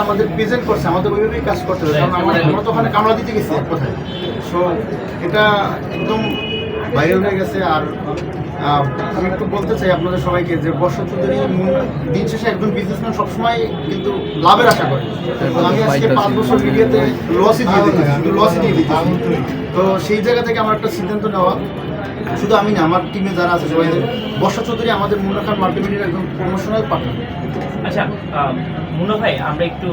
আমাদের প্রেজেন্ট করছে, আমাদের ওইভাবেই কাজ করতে হবে, কারণ আমরা তো ওখানে কামড়া দিতে গেছি এক কথায়। সো এটা একদম ভাইরাল হয়ে গেছে। আর আমি একটু বলতে চাই আপনাদের সবাইকে যে বর্ষা চৌধুরী দিন শেষে একজন বিজনেসম্যান সবসময় কিন্তু লাভের আশা করে। আমি আজকে 5 বছর মিডিয়াতে লসই দিয়ে দিতেছি। তো সেই জায়গা থেকে আমার একটা সিদ্ধান্ত নেওয়া, শুধু আমি না, আমার টিমে যারা আছে সবাই, বর্ষা চৌধুরী আমাদের মুন্না খান মাল্টিমিডিয়ার একজন প্রমোশনাল পার্টনার। আচ্ছা মুন্না ভাই, আমরা একটু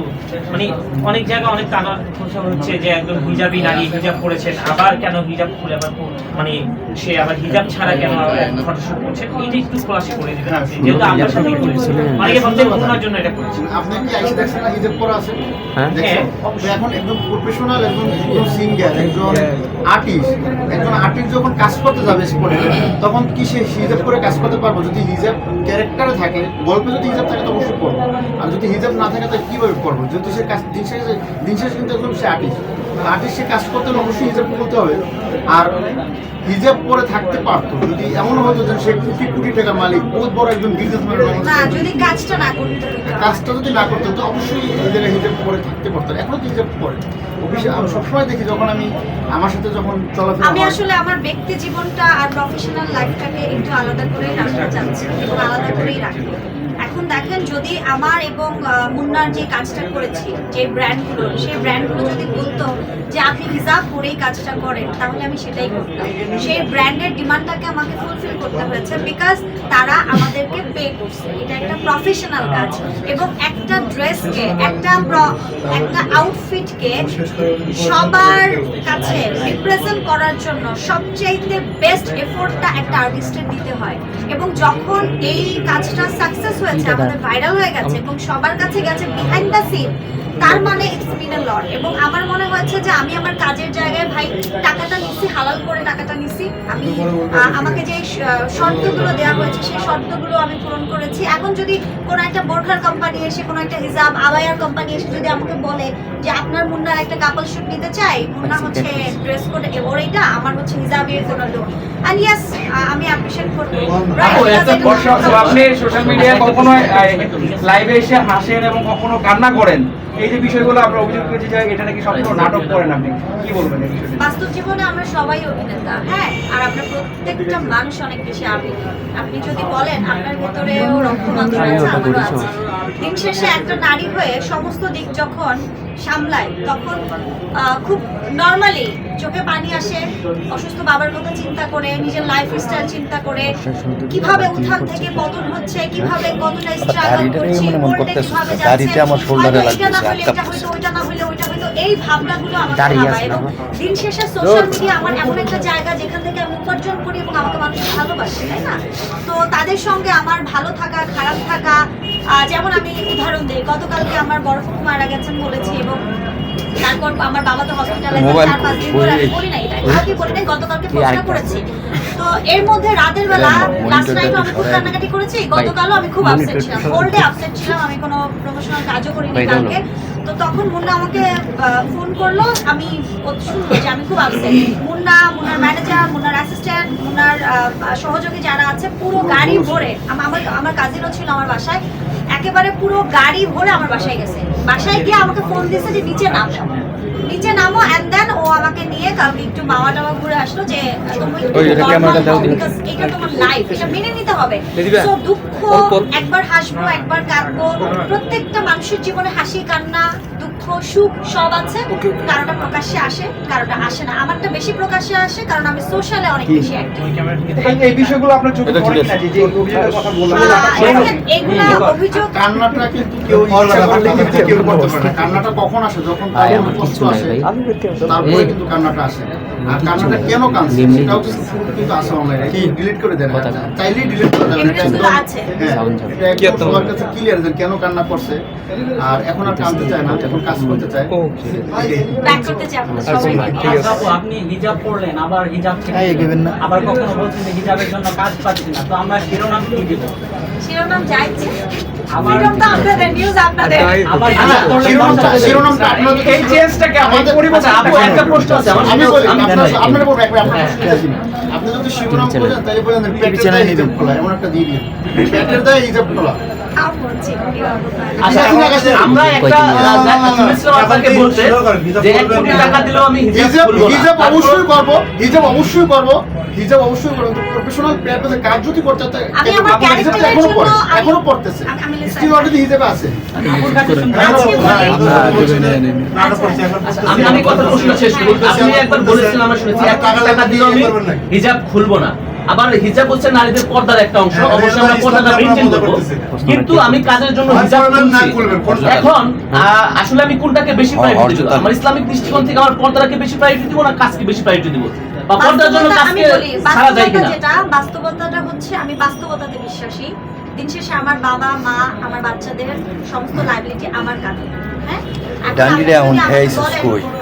মানে অনেক জায়গায় অনেক কানা খোঁজা হচ্ছে যে একদম হিজাবি নারী হিজাব করেছেন, আবার কেন হিজাব খুলে আবার মানে সে আবার হিজাব ছাড়া কেন ফটোশুট করছেন, এটা একটু খোলাসা করে দিবেন আপনি, যেহেতু আমরা সবাই করেছি, অনেকে ভাবছেন মুন্নার জন্য এটা করেছেন। আপনি কি আইসে দেখছেন না হিজাব করা আছে? হ্যাঁ, এখন একদম প্রফেশনাল, একজন সিঙ্গার, একজন আর্টিস্ট যখন কাজ করতে যাবে স্পটে, তখন কি সে হিজাব করে কাজ করতে পারবো? যদি হিজাব ক্যারেক্টারে থাকে, গল্পে যদি হিজাব থাকে তো অবশ্যই করবো, আর যদি হিজাব না থাকে তো কীভাবে করবো? যেহেতু সে কাজ দিন শেষে কিন্তু একদম সে আর্টিস্ট, সে কাজ করতে হলে অবশ্যই হিজাব করতে হবে। আর হিজাব পরে থাকতে পারতো যদি এমন হতো যে সে কোটি কোটি টাকার মালিক, বহুত বড় একজন বিজনেসম্যান, যদি কাজটা যদি না করতো তো অবশ্যই এই জায়গায় হিজাব পরে থাকতে পারতো। এখনো তো হিজাব পরে অফিসে আমি সবসময় দেখি, যখন আমি আমার সাথে যখন চলাফেরা, আমি আসলে আমার ব্যক্তি জীবনটা আর প্রফেশনাল লাইফটাকে একটু আলাদা করেই রাখতে চাচ্ছি এবং আলাদা করেই রাখি। এখন দেখেন, যদি আমার এবং মুন্নার যে কাজটা করেছি, যে ব্র্যান্ডগুলো, সেই ব্র্যান্ডগুলো যদি বলতো যে আপনি হিজাব পরেই কাজটা করেন, তাহলে আমি সেটাই করতাম। সেই ব্র্যান্ডের ডিমান্ডটাকে আমাকে ফুলফিল করতে হয়েছে, বিকজ তারা আমাদেরকে পে করছে। এটা একটা প্রফেশনাল কাজ, এবং একটা ড্রেসকে, একটা আউটফিটকে সবার কাছে রিপ্রেজেন্ট করার জন্য সবচাইতে বেস্ট এফোর্টটা একটা আর্টিস্টের দিতে হয়। এবং যখন এই কাজটা সাকসেস হয়েছে, আমাদের ভাইরাল হয়ে গেছে এবং সবার কাছে গেছে বিহাইন্ড দ্য সিন, তার মানে ইটস মিন আ লট। এবং আমার মনে হয়েছে যে আমি আমার কাজের জায়গায় ভাই টাকাটা নিচ্ছি, হালাল করে টাকাটা নিচ্ছি। আমি আমাকে যে শর্তগুলো দেওয়া হয়েছে সেই শর্তগুলো আমি পূরণ করেছি। এখন যদি কোনো একটা বোরখার কোম্পানি এসে, কোনো একটা হিজাব আবায়ার কোম্পানি এসে যদি আমাকে বলে যে আপনার মুন্নার একটা কাপল শুট নিতে চাই, মুন্না হচ্ছে ড্রেস কোড ওর এইটা, আমার হচ্ছে হিজাবের কোনো লুক, এন্ড ইয়েস আমি অ্যাপ্রিশিয়েট করব। আপনি সোশ্যাল মিডিয়ায় কখনো লাইভে এসে হাসেন এবং কখনো কান্না করেন, এই যে বিষয়গুলো আমরা অভিযোগ করেছি যে এটা নাকি সম্পূর্ণ নাটক করেন, আপনি কি বলবেন এই বিষয়ে? বাস্তব জীবনে আমরা সবাই অভিনেতা, হ্যাঁ, আর আমরা প্রত্যেকটা মানুষ অনেক বেশি আবেগী। আপনি যদি বলেন আপনার ভিতরেও রক্তমাত্রা আছে, আমারও আছে। দিন শেষে একটা নারী হয়ে সমস্ত দিক যখন সামলায়, তখন খুব নর্মালি চোখে পানি আসে। অসুস্থ বাবার কথা চিন্তা করে, নিজের লাইফ স্টাইল চিন্তা করে, কিভাবে উত্থান থেকে পতন হচ্ছে, কিভাবে কতটা স্ট্রাগল করছি, কিভাবে যাচ্ছে, ওইটা না হইলে ওইটা হইতো, এই ভাবনাগুলো আমাকে ভাবায়। এবং দিন শেষে সোশ্যাল মিডিয়া আমার এমন একটা জায়গা যেখান থেকে আমি উপার্জন করি এবং আমাকে মানুষ ভালোবাসে, তাই না? তো তাদের সঙ্গে আমার ভালো থাকা, খারাপ থাকা, যেমন আমি উদাহরণ দিই, গতকালকে আমার বড় ফুফু মারা গেছেন বলেছি, এবং তারপর আমার বাবা তো হসপিটালাইজ 4-5 দিন ধরে, আমি বলি না এটা, কালকে বলি নাই, গতকালকে পোস্টটা করেছি। তো এর মধ্যে রাতের বেলা লাস্ট নাইটও আমি খুব কান্নাকাটি করেছি, গতকালও আমি খুব আপসেট ছিলাম, হোল ডে আপসেট ছিলাম, আমি কোনো প্রমোশনাল কাজও করিনি কালকে। তো তখন মুন্না আমাকে ফোন করলো, আমি শুনবো যে আমি খুব আপসেট। মুন্নার ম্যানেজার, মুন্নার অ্যাসিস্ট্যান্ট, মুন্নার সহযোগী যারা আছে, পুরো গাড়ি ভরে, আমার কাজিনও ছিল আমার বাসায়, একেবারে পুরো গাড়ি ভরে আমার বাসায় গেছে। বাসায় গিয়ে আমাকে ফোন দিয়েছে যে নিচে নামো, এন্ড দেন ও আমাকে নিয়ে কালকে একটু মাওয়া টাওয়া ঘুরে আসলো, যে তুমি এটা তোমার লাইফ, এটা মেনে নিতে হবে। সো দুঃখ, একবার হাসবো, একবার কাঁদবো, প্রত্যেকটা মানুষের জীবনে হাসি, কান্না, দুঃখ, সুখ সব আছে। কারোটা প্রকাশ্যে আসে, কারোটা আসে না। আমারটা বেশি প্রকাশ্যে আসে কারণ আমি সোশ্যালে অনেক বেশি অ্যাক্টিভ। এই বিষয়গুলো আপনার চোখে পড়ে কিনা, যে অভিযোগের কথা বললাম? এগুলা অভিযোগ, কান্নাটা কিন্তু কেউ করতে পারে না। কান্নাটা কখন আসে? যখন কষ্ট আসে, তারপরে কিন্তু কান্নাটা আসে। আর কান্নাটা কেন কাঁদছে সেটাও কিন্তু আসে অনলাইনে, ডিলিট করে দেন, চাইলেই ডিলিট করে দেবেন। এটা একদম সবার কাছে ক্লিয়ার যে কেন কান্না করছে। আর এখন আর কাঁদতে চায় না, এখন কাজ করতে চায়, ব্যাক করতে চাই। আপনি হিজাব পড়লেন, আবার হিজাব আবার কখনো বলছেন যে হিজাবের জন্য কাজ পাচ্ছি না, তো আমরা শিরোনাম কি দিব? শিরোনাম যাইছে, শিরোনামটা আপনাদের, নিউজ আপনাদের। আবার শিরোনামটা আপনাদের, এই চেঞ্জটাকে আমাদের পরিবর্তন। আপু একটা প্রশ্ন আছে, আমি বলি আপনারা বলবেন, আপনি যদি শিরোনাম বলেন তাহলে বলেন পেটের দায়ে হিজাব খোলা, এমন একটা দিয়ে দিন, পেটের দায়ে হিজাব খোলা। হচ্ছে বিবাহ করতে। আচ্ছা, আমরা একটা শুনেছিলাম আপনাকে বলতে যে 1 কোটি টাকা দিলেও আমি হিজাব খুলবো না। হিজাব অবশ্যই করব, হিজাব অবশ্যই করব, প্রফেশনাল প্লেয়ার কাজ যদি করতে চায় আমি আমার আপনি হিজাবটা ক্যারেক্টারের এখনো জন্য পড়ে, এখনো পড়তেছে, আমি স্টিল অলরেডি হিজাবে আছে। আমি কথা প্রশ্ন শেষ করি। আপনি একবার বলেছিলেন, আমরা শুনেছি 1 কোটি টাকা দিলেও আমি হিজাব খুলবো না। আবার হিজাব হচ্ছে নারীদের পর্দার একটা অংশ, অবশ্যই আমরা পর্দাটা মেইনটেইন করব, কিন্তু আমি কাজের জন্য হিজাব খুলছি। এখন আসলে আমি কোনটাকে বেশি প্রায়োরিটি দেব? আমার ইসলামিক দৃষ্টিকোণ থেকে আমার পর্দাকে বেশি প্রায়োরিটি দিব না কাজকে বেশি প্রায়োরিটি দিব? বা পর্দার জন্য কাজকে ছাড়া যায় কিনা? বাস্তবতাটা হচ্ছে আমি বাস্তবতাতে বিশ্বাসী। দিন শেষে আমার বাবা মা আমার বাচ্চাদের সমস্ত লাইবিলিটি আমার কাঁধে। হ্যাঁ,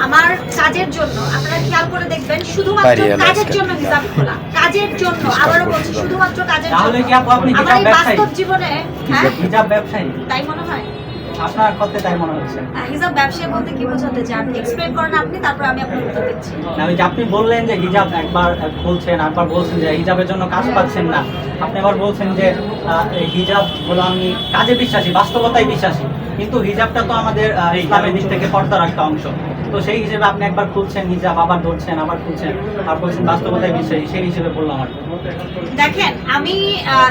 আমার কাজের জন্য আপনারা খেয়াল করে দেখবেন, শুধুমাত্র কাজের জন্য হিসাব খোলা, কাজের জন্য, আবারও বলছি শুধুমাত্র কাজের জন্য। তাহলে কি আপু আপনি আমার হিজাব এই ব্যবসায়ী? বাস্তব জীবনে হ্যাঁ হিজাব ব্যবসায়ী তাই মনে হয়। আপনার করতে তাই মনে হচ্ছে। হিজাব ব্যবসায়ী বলতে কি বোঝাতে চান? আপনি এক্সপ্লেইন করেন আপনি, তারপর আমি আপনার উত্তর দিচ্ছি। না, ওই যে আপনি বললেন যে হিজাব একবার খুলছেন, একবার বলছেন যে হিজাবের জন্য কাজ পাচ্ছেন না, আপনি আবার বলছেন যে এই হিজাব হলো আমি কাজে বিশ্বাসী, বাস্তবতায় বিশ্বাসী, কিন্তু হিজাবটা তো আমাদের ইসলামের দিক থেকে পর্দার একটা অংশ। তো সেই হিসেবে আপনি একবার খুলছেন হিজাব, আবার ধরছেন, আবার খুলছেন, আর বলছেন বাস্তবতায় বিশ্বাসী, সেই হিসেবে বললাম আর কি। দেখেন, আমি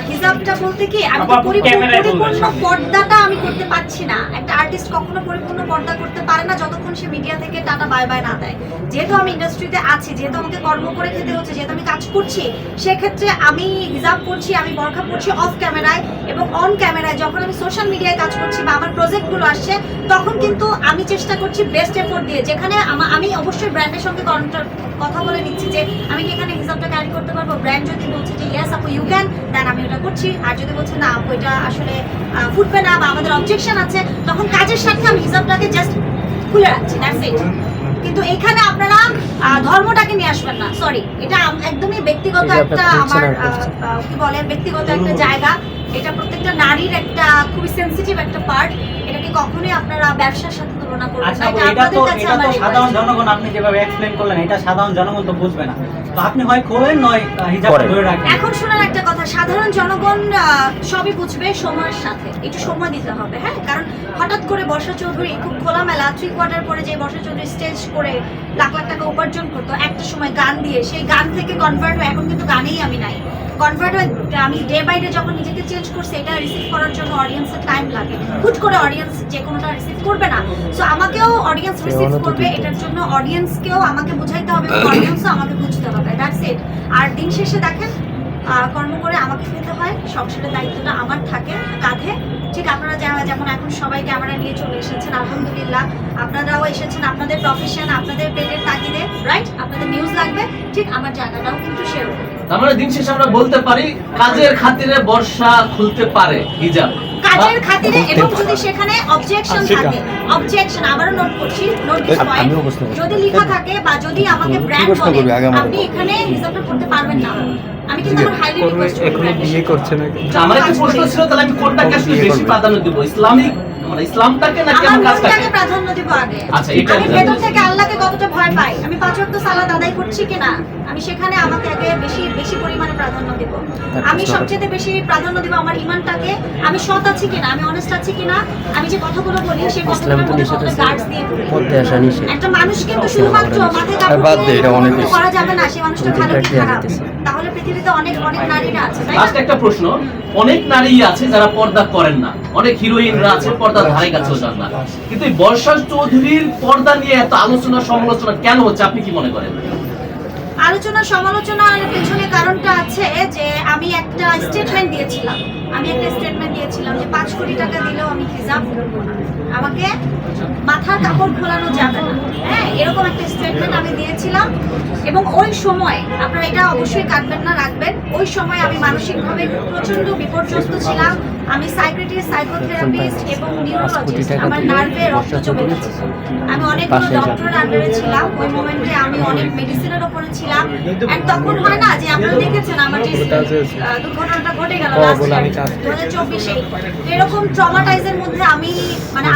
হিজাবটা বলতে কি আমি আপু, ক্যামেরায় বলবেন। পরিপূর্ণ পর্দাটা আমি করতে পারছি না। একটা আর্টিস্ট কখনো পরিপূর্ণ পর্দা করতে পারে না যতক্ষণ সে মিডিয়া থেকে টাটা বাই বাই না দেয়। যেহেতু আমি ইন্ডাস্ট্রিতে আছি, যেহেতু আমাকে কর্ম করে খেতে হচ্ছে, যেহেতু আমি কাজ করছি, সেক্ষেত্রে আমি হিজাব করছি, আমি বরখা পড়ছি অফ ক্যামেরায় এবং অন ক্যামেরায়। যখন আমি সোশ্যাল মিডিয়ায় কাজ করছি বা আমার প্রজেক্টগুলো আসছে, তখন কিন্তু আমি চেষ্টা করছি বেস্ট এফোর্ট দিয়ে। যেখানে আমি অবশ্যই ব্র্যান্ডের সঙ্গে কথা বলে নিচ্ছি যে আমি কি এখানে হিসাবটা ক্যারি করতে পারবো। ব্র্যান্ড যদি বলছে যে ইয়েস আপু ইউ ক্যান, দেন আমি ওটা করছি। আর যদি বলছে না আপু এটা আসলে ফুটবে না বা আমাদের অবজেকশন আছে, তখন কাজের সাথে আমি হিসাবটাকে জাস্ট খুলে রাখছি, দ্যাটস ইট। কিন্তু এখানে আপনারা ধর্মটাকে নিয়ে আসবেন না, সরি, এটা একদমই ব্যক্তিগত একটা আমার কি বলে ব্যক্তিগত একটা জায়গা। এটা প্রত্যেকটা নারীর একটা খুবই সেনসিটিভ একটা পার্ট। এটাকে কখনোই আপনারা ব্যবসার সাথে তুলনা করবেন আচ্ছা না। আপু, এটা এটা তো আপনাদের কাছে আমার সাধারণ request। জনগণ, আপনি যেভাবে এক্সপ্লেইন করলেন, এটা সাধারণ জনগণ তো বুঝবে না। তো আপনি হয় খোলেন, নয় হিজাব ধরে রাখেন। এখন শোনার একটা কথা, সাধারণ জনগণ সবই বুঝবে সময়ের সাথে, একটু সময় দিতে হবে। হ্যাঁ, কারণ হঠাৎ করে বর্ষা চৌধুরী খুব খোলামেলা 3 কোয়ার্টার পরে যে বর্ষা চৌধুরী স্টেজ করে লাখ লাখ টাকা উপার্জন করতো একটা সময় গান দিয়ে, সেই গান থেকে কনভার্ট হয়ে এখন কিন্তু গানেই আমি নাই। কনভার্ট হয়ে আমি ডে বাই ডে যখন নিজেকে চেঞ্জ করছি, এটা রিসিভ করার জন্য অডিয়েন্সের টাইম লাগে। হুট করে অডিয়েন্স যে কোনোটা রিসিভ করবে না। সো আমাকেও অডিয়েন্স রিসিভ করবে, এটার জন্য অডিয়েন্সকেও আমাকে বুঝাইতে হবে, অডিয়েন্সও আমাকে বুঝতে হবে, দ্যাটস ইট। আর দিন শেষে দেখেন, কর্ম করে আমাকে খেতে হয়, সংসারের দায়িত্বটা আমার থাকে কাঁধে। ঠিক আপনারা যেমন এখন সবাই ক্যামেরা নিয়ে চলে এসেছেন, আলহামদুলিল্লাহ, আপনারাও এসেছেন আপনাদের প্রফেশন, আপনাদের পেটের তাগিদে, রাইট, আপনাদের নিউজ লাগবে, ঠিক আমার জায়গাটাও কিন্তু সেরকম। আমরা দিন শেষে আমরা বলতে পারি কাজের খাতিরে বর্ষা খুলতে পারে হিজাব, কাজের খাতিরে, এবং যদি সেখানে অবজেকশন থাকে, অবজেকশন আবারও নোট করছি, নোট দিস পয়েন্ট, যদি লেখা থাকে বা যদি আমাকে ব্র্যান্ড বলে আপনি এখানে হিসাবটা করতে পারবেন না, আমি কিন্তু আমার হাইলি রিকোয়েস্ট করব। আমার একটা প্রশ্ন ছিল, তাহলে আমি কোনটাকে আসলে বেশি প্রাধান্য দেব, ইসলামিক মানে ইসলামটাকে নাকি আমার আমার কাজটাকে? মনটাকে প্রাধান্য দিব আগে। আচ্ছা, এটা আমি ভেতর থেকে আল্লাহকে কতটা ভয় পাই, আমি 5 ওয়াক্ত সালাত আদায় করছি কিনা, আমি সেখানে আমাকে আগে বেশি বেশি পরিমাণে প্রাধান্য দেব। আমি সবচেয়ে বেশি প্রাধান্য দেব আমার ঈমানটাকে, আমি সৎ আছি কিনা, আমি অনেস্ট আছি কিনা, আমি যে কথাগুলো বলি সেই কথাগুলোর মধ্যে কতটা গার্ডস দিয়ে বলি। একটা মানুষ কিন্তু শুধুমাত্র মাথায় কাপড় দিয়ে করা যাবে না, সেই মানুষটা ভালো কি খারাপ। তাহলে পৃথিবীতে অনেক অনেক নারীরা আছে, তাই লাস্ট না? একটা প্রশ্ন, অনেক নারী আছে যারা পর্দা করেন না, অনেক হিরোইনরা আছে পর্দার ধারে কাছেও যান না, কিন্তু এই বর্ষা চৌধুরীর পর্দা নিয়ে এত আলোচনা সমালোচনা কেন হচ্ছে আপনি কি মনে করেন? আলোচনা সমালোচনার পেছনে কারণটা আছে যে আমি একটা স্টেটমেন্ট দিয়েছিলাম, যে 5 কোটি টাকা দিলেও আমি হিজাব করবো না, আমাকে মাথার কাপড় খোলানো যাবে না। হ্যাঁ, এরকম একটা স্টেটমেন্ট আমি দিয়েছিলাম। এবং ওই সময় আপনারা এটা অবশ্যই কাটবেন না, রাখবেন, ওই সময় আমি মানসিকভাবে প্রচন্ড বিপর্যস্ত ছিলাম। আমি সাইকিয়াট্রিস্ট, সাইকোথেরাপিস্ট এবং নিউরোলজিস্ট, আমার নার্ভে রক্ত জমে গেছে। আমি অনেকগুলো ডক্টরের আন্ডারে ছিলাম, ওই মোমেন্টে আমি অনেক মেডিসিনের উপরে ছিলাম। এন্ড তখন হয় না যে আপনারা দেখেছেন আমার যে দুর্ঘটনাটা ঘটে গেল লাস্ট 2024-এ, এরকম ট্রমাটাইজের মধ্যে আমি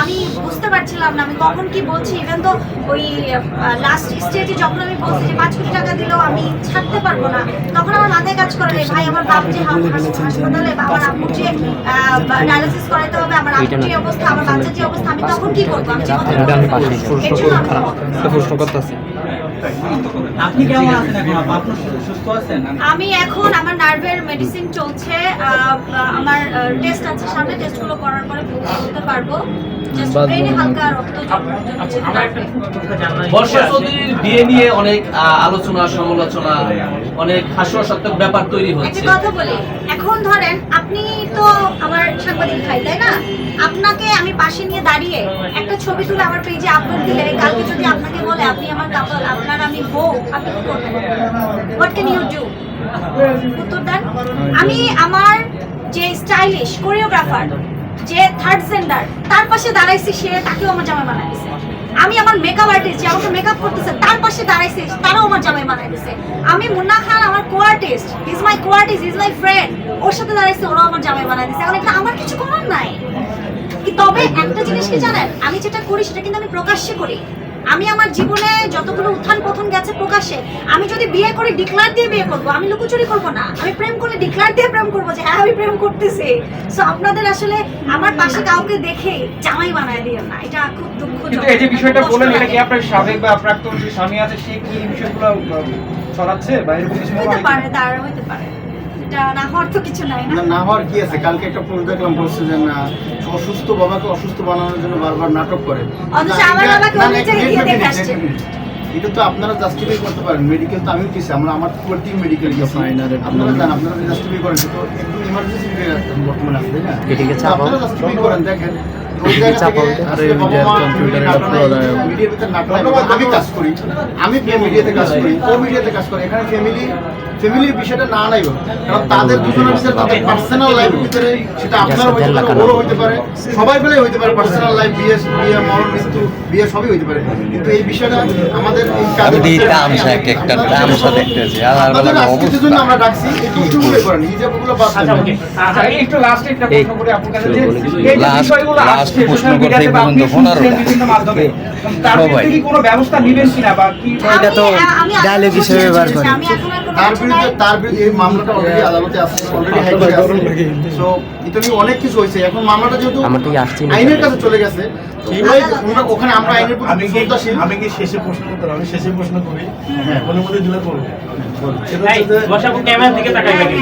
আমি বুঝতে পারছিলাম না আমি কখন কি বলছি। ইভেন তো ওই লাস্ট স্টেজে যখন আমি বলছি যে 5 কোটি টাকা দিলেও আমি ছাড়তে পারবো না, তখন আমার মাথায় কাজ করে ভাই আমার বাপ যে হাসপাতালে বা আমার আম্মু যে ডায়ালিসিস করাইতে হবে, আমার আত্মীয় যে অবস্থা, আমার বাচ্চার যে অবস্থা, আমি তখন কি করবো? আমি জীবন থেকে আমি এর জন্য আমি প্রশ্ন করতেছি, আপনি কেমন আছেন এখন? আপনি সুস্থ আছেন? আমি এখন আমার নার্ভের মেডিসিন চলছে, আমার টেস্ট আছে সামনে, টেস্টগুলো করার পরে বলতে পারবো। জাস্ট ব্রেনে হালকা রক্ত আচ্ছা, আমার একটা কথা জানার বর্ষা ইচ্ছা আছে। চৌধুরীর বিয়ে নিয়ে অনেক আলোচনা সমালোচনা, অনেক হাস্যরসাত্মক ব্যাপার তৈরি একটা হচ্ছে। কথা বলি, এখন ধরেন আপনি তো আমার সাংবাদিক ভাই, তাই না? আপনাকে আমি পাশে নিয়ে দাঁড়িয়ে একটা ছবি তুলে আমার পেজে আপলোড দিলে, কালকে যদি আপনাকে বলে আপনি আমার কাপল, আপনার আমি বউ, আপনি কি করবেন? What can you do? উত্তর দেন। আমি আমার যে স্টাইলিশ কোরিওগ্রাফার, যে থার্ড জেন্ডার, তার পাশে দাঁড়াইছি, সে তাকেও আমার জামাই বানাই দিছে। আমি আমার মেকআপ আর্টিস্ট, যে আমাকে মেকআপ করতেছে, তার পাশে দাঁড়াইছি, তারাও আমার জামাই বানাই দিছে। আমি মুন্না খান, আমার co artist, is my co artist, is my friend, ওর সাথে দাঁড়াইছে, ওরাও আমার জামাই বানাই দিছে। এখন এটা আমার কিছু করার নাই। কি তবে একটা জিনিস কি জানেন, আমি যেটা করি সেটা কিন্তু আমি প্রকাশ্যে করি। আমি আমার জীবনে যতগুলো উত্থান পতন গেছে প্রকাশ্যে। আমি যদি বিয়ে করি ডিক্লার দিয়ে বিয়ে করবো, আমি লুকোচুরি করবো না। আমি প্রেম করলে ডিক্লার দিয়ে প্রেম করবো যে হ্যাঁ আমি প্রেম করতেছি। সো আপনাদের আসলে আমার পাশে কাউকে দেখে জামাই বানায় দিয়েন না, এটা খুব দুঃখজনক। কিন্তু এই যে বিষয়টা বললেন, এটা কি আপনার সাবেক বা প্রাক্তন যে স্বামী আছে সে কি এই বিষয়গুলো ছড়াচ্ছে বা এরকম কিছু মনে হইতে হয়? পারে, তার হইতে পারে, এটা না হওয়ার তো কিছু নাই না। না হওয়ার কি আছে? কালকে একটা পোস্ট দেখলাম, বলছে যে না, অসুস্থ বাবাকে অসুস্থ বানানোর জন্য বারবার নাটক করে। অথচ না, আমার এটা- বাবাকে না, অন্য এক জায়গায় মিনিট, গিয়ে এক দেখে মিনিট, আসছে। এক মিনিট। এটা তো আপনারা জাস্টিফাই করতে পারেন, মেডিকেল তো আমিও গেছি, আমার পুরো টিম মেডিকেল গেছি। আপনারা জান, আপনারা জাস্টিফাই করেন, তো একদম ইমার্জেন্সি বর্তমানে আছে, তাই না? এদিকে তো চাপাও। আপনারা জাস্টিফাই করেন, দেখেন ওই জায়গা থেকে আসলে বাবা মা মিডিয়ার ভিতরে নাটক, আমি কাজ করি, আমি মিডিয়াতে কাজ করি, ও মিডিয়াতে কাজ করে। এখানে ফ্যামিলির বিষয়টা না নাই, কারণ তাদের দুজনের ভিতরে তাদের পার্সোনাল লাইফের ভিতরে, সেটা আপনার হইতে পারে, ওরও হইতে পারে, সবাই মিলে হইতে পারে। পার্সোনাল লাইফ, বিয়ে, মরণ, মৃত্যু, বিয়ে সবই হইতে পারে। কিন্তু এই বিষয়টা আমাদের এই কাজের আপনাদের আজকের জন্য আমরা ডাকছি, এই প্রশ্নগুলো করেন, হিজাবগুলো বাদ আচ্ছা, দেন। ওকে। আচ্ছা, এই একটু লাস্টে একটা প্রশ্ন করি আপনার কাছে, যে এই যে লাস্ট বিষয়গুলো আসছে প্রশ্ন সোশ্যাল করতে মিডিয়াতে বা আপনি পর্যন্ত শুনছেন 15টা। বিভিন্ন মাধ্যমে, তার সবাই। বিরুদ্ধে কি কোনো ব্যবস্থা নেবেন কিনা বা কি? এটা তো আমি ডায়ালগ হিসেবে ব্যবহার করে। আমি এখন আর কোনো তার কিছু বিরুদ্ধে নাই। তার বিরুদ্ধে এই মামলাটা অলরেডি আদালতে আছে, অলরেডি হাইকোর্টে আছে। সো এটা নিয়ে অনেক কিছু হয়েছে। এখন মামলাটা যেহেতু আমার থেকে আসছে না। আইনের কাছে চলে গেছে, তো ওখানে আমরা আইনের প্রতি আমি শ্রদ্ধাশীল। কি শেষে প্রশ্ন করতে পারবো? আমি শেষে প্রশ্ন করি, মনে মনে দিলে করবো। সেটা এই, হচ্ছে যে- বর্ষা আপু ক্যামেরার দিকে তাকাই নাকি?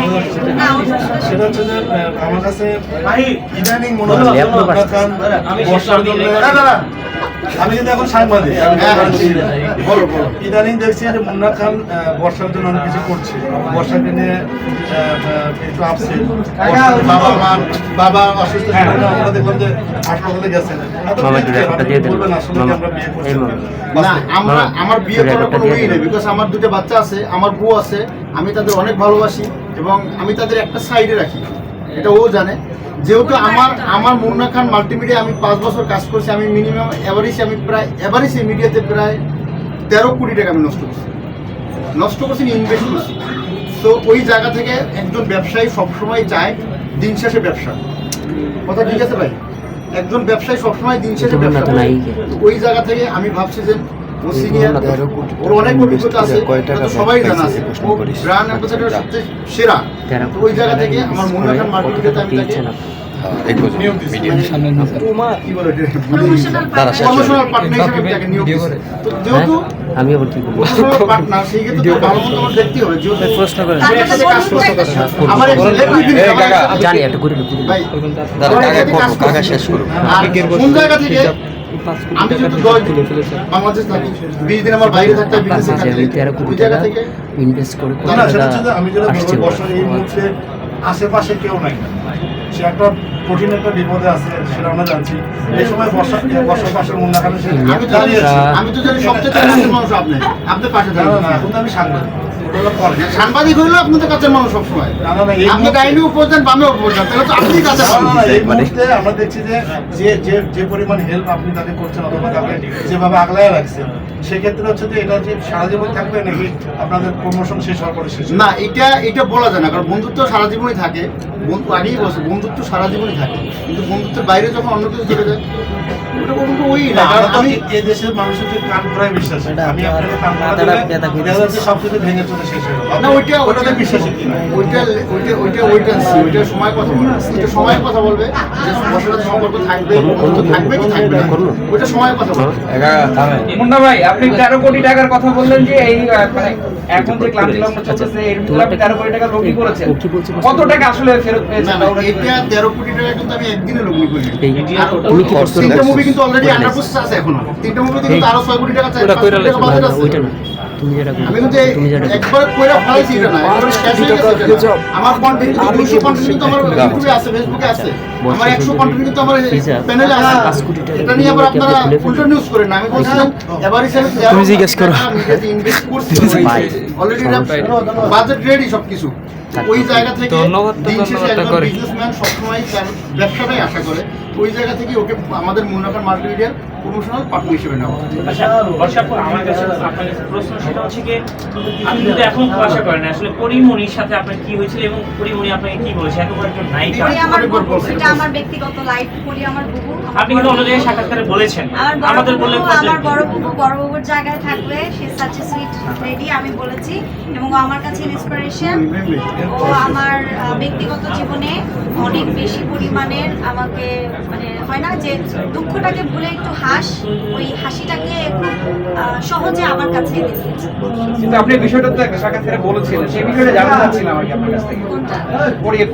না, অবশ্যই। সেটা হচ্ছে যে আমার কাছে ইদানিং মনে ল্যাপটপ হয় মুন্না আসছে। খান আমি বর্ষার শেষ জন্য- করে না, না, না। আমি কিন্তু এখন সাংবাদিক, আমি হ্যাঁ, বর্ষার ছিলাম। বলো, বলো। ইদানিং দেখছি যে মুন্না খান বর্ষার জন্য অনেক কিছু করছে, বর্ষাকে নিয়ে একটু আপসেট। বাবা অসুস্থ ছিল। আমরা দেখলাম যে হাসপাতালে গেছেন। মামা একটু ল্যাপটপটা দিয়ে দেন। বলবেন আসলে কি আমরা বিয়ে করছি? এই মামা। না, আমার বিয়ে মামা, করার কোনো দিয়ে ওই দিন। নেই, বিকজ আমার দুটো বাচ্চা আছে, আমার বউ আছে, আমি তাদের অনেক ভালোবাসি এবং আমি তাদের একটা সাইডে রাখি, এটা ও জানে। যেহেতু আমার মুন্না খান মাল্টিমিডিয়া আমি 5 বছর কাজ করছি, আমি মিনিমাম এভারেজ মিডিয়াতে প্রায় 13 কোটি টাকা আমি নষ্ট করছি, ইনভেস্ট করছি। তো ওই জায়গা থেকে একজন ব্যবসায়ী সবসময় চায় দিন শেষে ব্যবসা, কথা ঠিক আছে ভাই? একজন ব্যবসায়ী সবসময় দিন শেষে ব্যবসা তো করে। নাই। তো ওই জায়গা থেকে আমি ভাবছি যে ও সিনিয়র, ওর অনেক অভিজ্ঞতা আছে, এটা তো সবাই জানা আছে, ও ব্র্যান্ড অ্যাম্বাসেডর সবচেয়ে সেরা। তো ওই জায়গা থেকে আমার মুন্না খান মার্কেটে আমি তাকে কি বলে Promotional partner। প্রমোশনাল পার্টনার হিসেবে আমি তাকে নিয়োগ দিয়েছি। তো যেহেতু আমি আবার কি বলবো? প্রমোশনাল পার্টনার, সেই ক্ষেত্রে তো ভালো মতো আমার দেখতে হবে, যেহেতু প্রশ্ন করেন। আমি একসাথে কাজ করতে আমার জানি একটা করে ভাই দাদা, কাকা করবো, কাকা শেষ করবো। আর কোন জায়গা থেকে আমি যেহেতু 10 দিন বাংলাদেশ থাকি, 20 দিন আমার বাইরে থাকতে হয়, বিদেশে থাকতে হয়। ওই জায়গা থেকে ইনভেস্ট করে না, সেটা হচ্ছে যে আমি যেটা আসছে বলবো, বর্ষার এই মুহূর্তে আশেপাশে কেউ নাই, সে একটা কঠিন একটা বিপদে আছে, সেটা আমরা জানছি। এই সময় বর্ষার পাশে মুন্না খানের সে দাঁড়িয়েছে। আমি তো জানি সবচেয়ে কাছের মানুষ আপনি পাশে না, না, না, থাকেন। এখন তো আমি সাংবাদিক, ওটা হলো পরে। সাংবাদিক হইলেও আপনাদের কাছের মানুষ সবসময়। না, না, না, এই আপনি মুহূর্তে- ডাইনি উপর দেন, বামে উপর দেন, তাহলে তো আপনি কাছে না, না, না, এই মানুষ। মুহূর্তে আমরা দেখছি যে পরিমাণ হেল্প আপনি তাকে করছেন অথবা তাকে যেভাবে আগলায় রাখছেন, সেক্ষেত্রে হচ্ছে যে এটা যে সারা জীবন থাকবে নাকি আপনাদের প্রমোশন শেষ হওয়ার পরে শেষ হবে? না, এটা বলা যায় না, কারণ বন্ধুত্ব সারা জীবনই থাকে। আগেই বলছে বন্ধুত্ব সারা জীবনই থাকে, কিন্তু বন্ধুত্বের বাইরে যখন অন্য কিছু চলে যায় ওটা বন্ধুত্ব ওই না। না, কারণ আমরা তো আমি এই দেশের মানুষের যে কান করায় বিশ্বাস, আমি আপনাকে কান করা মাথাটা দিলে ব্যথা করতেছে। দেখা যাচ্ছে সব কিছু ভেঙে চলে কথা শেষ হয়ে গেল না ওইটা ওটাতে বিশ্বাসী কিনা ওইটা সময় কথা বলবে, ওইটা সময় কথা বলবে যে বছরের সম্পর্ক থাকবে থাকবে কি থাকবে না, ওইটা সময় কথা বলবে। মুন্না ভাই আপনি 13 কোটি টাকার কথা বললেন যে এই মানে এখন যে ক্লান্তি লগ্ন চলতেছে এর মধ্যে আপনি 13 কোটি টাকা লগ্নি করেছেন, কত টাকা আসলে ফেরত না পেয়েছেন? না এটা 13 কোটি টাকা কিন্তু আমি একদিনে লগ্নি করি। আর তুমি কি করছো? তিনটা মুভি কিন্তু অলরেডি আন্ডার প্রসেস আছে এখনো, তিনটা মুভিতে কিন্তু আরো 6 কোটি টাকা চাই, 5 কোটি টাকা বাজেট আছে। আমি কিন্তু একবার কইরা ফলাইছি এটা না, একবার শেষ হয়ে গেছে এটা না। আমার কন্টেন্ট 200 কন্টেন্ট কিন্তু আমার ইউটিউবে আছে, ফেসবুকে আছে, আমার 100 কন্টেন্ট কিন্তু আমার প্যানেলে আছে। এটা নিয়ে আবার আপনারা উল্টো নিউজ করেন না। আমি বলছিলাম এবারই স্যার তুমি জিজ্ঞেস করো ইনভেস্ট করছি অলরেডি বাজেট রেডি সবকিছু। ওই জায়গা থেকে দিন শেষে একজন বিজনেসম্যান সবসময় তার ব্যবসাটাই আশা করে, ওই জায়গা থেকে ওকে আমাদের মুনাফার মাল্টিমিডিয়ার প্রমোশনাল পার্টনার হিসেবে নেওয়া। আচ্ছা বর্ষাপুর, আমার কাছে আপনার কাছে প্রশ্ন সেটা হচ্ছে কি আপনি কিন্তু এখন আশা করেন আসলে পরিমণির সাথে আপনার কি হয়েছিল এবং পরিমণি আপনাকে কি বলেছে? একেবারে একজন নায়িকা, পরি আমার বুবু, এটা আমার ব্যক্তিগত লাইফ। পরি আমার বুবু। আপনি কিন্তু অন্য জায়গায় সাক্ষাৎকারে বলেছেন, আমাদের বললে আমার বড় বুবুর জায়গায় থাকবে, সে সাচ এ সুইট লেডি, আমি বলেছি। এবং ও আমার কাছে ইন্সপিরেশন। ও আমার ব্যক্তিগত জীবনে অনেক বেশি পরিমাণের আমাকে মানে হয় না যে দুঃখটাকে ভুলে একটু ওই হাসিটাকে খুব সহজে আমার কাছে এনে দিয়েছে। কিন্তু আপনি বিষয়টা তো একটা সাক্ষাৎকারে বলেছিলেন, সেই বিষয়টা জানতে চাচ্ছিলাম আর কি আপনার কাছ থেকে। কোনটা?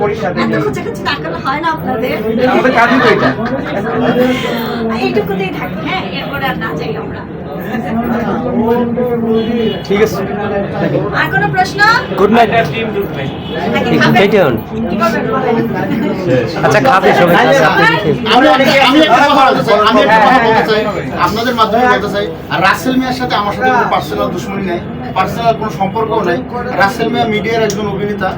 পরির সাথে এত খুঁজে তাকানো হয় না আপনাদের? আমাদের কাজই তো এটা। এইটুকুতেই থাকি, হ্যাঁ, এরপরে আর না যাই আমরা। ঠিক আছে, আর কোনো প্রশ্ন? Good night. টিম ঢুকবে। নাকি একটু খাবেন? কেটে হন। কি করবেন বলেন? আচ্ছা খাবে সবাই খাবে, আপনি আমি একটা কথা বলতে চাই, আপনাদের মাধ্যমে বলতে চাই, আর রাসেল মিয়ার সাথে আমার সাথে কোনো পার্সোনাল দুশ্মনী নাই, পার্সোনাল কোনো সম্পর্কও নাই। রাসেল মিয়া মিডিয়ার একজন অভিনেতা,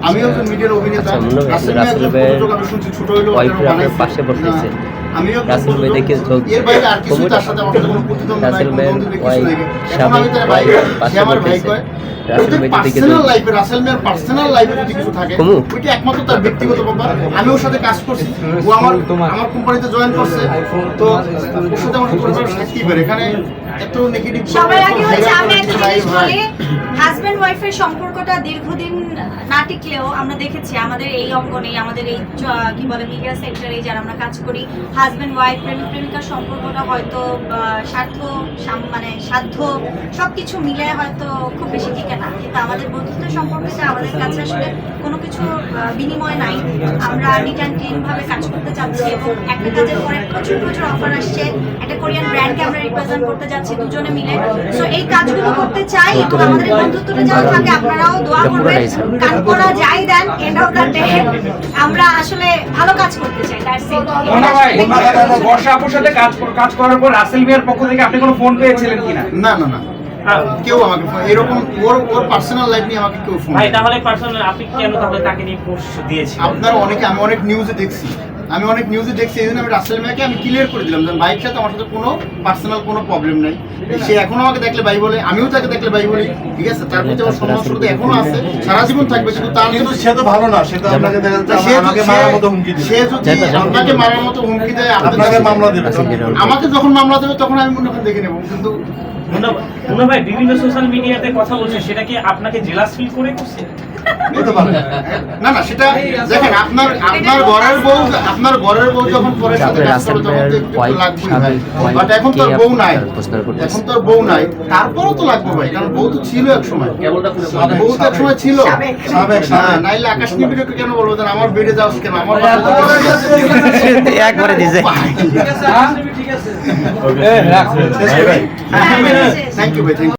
আমিও একজন মিডিয়ার অভিনেতা। আচ্ছা, মনে হয় রাসেল মিয়া একজন প্রযোজক, আমি শুনছি ছোট হইলেও ওয়াইফের ওটা আপনার বানাইছে। পাশে বসেছে। আমিও একজন রাসেল ভাই প্রযোজক। দেখে চোখ এর বাইরে আর কিছু তার সাথে আমার সাথে কোনো প্রতিদ্বন্দ্ব নাই, রাসেল কোনো ভাইয়ের দ্বন্দ্ব কিছু ওয়াইফ নাই। এখন সাবেক আমি তার ভাই, ওয়াইফ সে পাশে আমার ভাই বসেছে। কয়। রাসেল ভাই দেখে পার্সোনাল লাইফে রাসেল মিয়ার পার্সোনাল লাইফে যদি কিছু থাকে কমু? ওইটা একমাত্র তার ব্যক্তিগত ব্যাপার। আমি ওর সাথে কাজ করছি, ও আমার কোম্পানিতে জয়েন করছে, তো ওর সাথে আমার পরিবার থাকতেই পারে। এখানে এত নেগেটিভ সবার আগে হচ্ছে আমি একটা জিনিস বলি, হাজবেন্ড ওয়াইফের সম্পর্কটা দীর্ঘদিন না টিকলেও আমরা দেখেছি আমাদের এই অঙ্গনে, আমাদের এই কি বলে মিডিয়া সেক্টরে যারা আমরা কাজ করি, হাজবেন্ড ওয়াইফ প্রেমিক প্রেমিকার সম্পর্কটা হয়তো মানে সাধ্য সবকিছু মিলে হয়তো খুব বেশি টিকে না। কিন্তু আমাদের বন্ধুত্বের সম্পর্কটা আমাদের কাছে আসলে কোনো কিছু বিনিময় নাই। আমরা নিট অ্যান্ড ক্লিন ভাবে কাজ করতে চাচ্ছি এবং একটা কাজের পরে প্রচুর অফার আসছে। একটা কোরিয়ান ব্র্যান্ডকে আমরা রিপ্রেজেন্ট করতে যাচ্ছি দুজনে মিলে। সো এই কাজগুলো করতে চাই এবং আমাদের বন্ধুত্বটা যেন থাকে। আপনারাও দোয়া করবেন, কাজ করা যাই দেন, এন্ড অফ দ্য ডে আমরা আসলে ভালো কাজ করতে চাই। That's it. মোনা ভাই, বর্ষা আপুর সাথে কাজ করার পর রাসেল মিয়ার পক্ষ থেকে আপনি কোনো ফোন পেয়েছিলেন কিনা? না না না, কেউ আমাকে এরকম ওর পার্সোনাল লাইফ নিয়ে আমাকে কেউ ফোন ভাই তাহলে পার্সোনাল আপনি কেন তাহলে তাকে নিয়ে পোস্ট দিয়েছেন? আপনারা অনেকে, আমি অনেক নিউজে দেখছি, এই জন্য আমি রাসেল মিয়াকে আমি ক্লিয়ার করে দিলাম যে ভাইয়ের সাথে আমার সাথে কোনো পার্সোনাল কোনো প্রবলেম নাই। সে এখনো আমাকে দেখলে ভাই বলে, আমিও তাকে দেখলে ভাই বলি, ঠিক আছে? তার প্রতি আমার সম্মান শ্রদ্ধা এখনো আছে, সারা জীবন থাকবে। কিন্তু তার কিন্তু সে তো ভালো না, সে তো আপনাকে দেখা যাচ্ছে আমাকে মারার মতো হুমকি দিচ্ছে। সে যদি আপনাকে মারার মতো হুমকি দেয়, আপনাকে মামলা দেবে, আমাকে যখন মামলা দেবে তখন আমি মনে দেখে নেবো। কিন্তু মুন্না ভাই বিভিন্ন সোশ্যাল মিডিয়াতে কথা বলছে, সেটা কি আপনাকে জেলাস ফিল করে করছে? হতে পারে। না না, সেটা দেখেন, আপনার ঘরের বউ যখন পরের সাথে কাজ করে তখন তো একটু লাগবেই ভাই। বাট এখন তো আর বউ নাই, তারপরও তো লাগবে ভাই, কারণ বউ তো ছিল এক সময়, বউ তো এক সময় ছিল। হ্যাঁ, নাইলে আকাশ নিবিড়কে কেন বলবো যে আমার বেডে যাও কেন, আমার একবারে দিছে। থ্যাংক ইউ ভাই, থ্যাংক ইউ।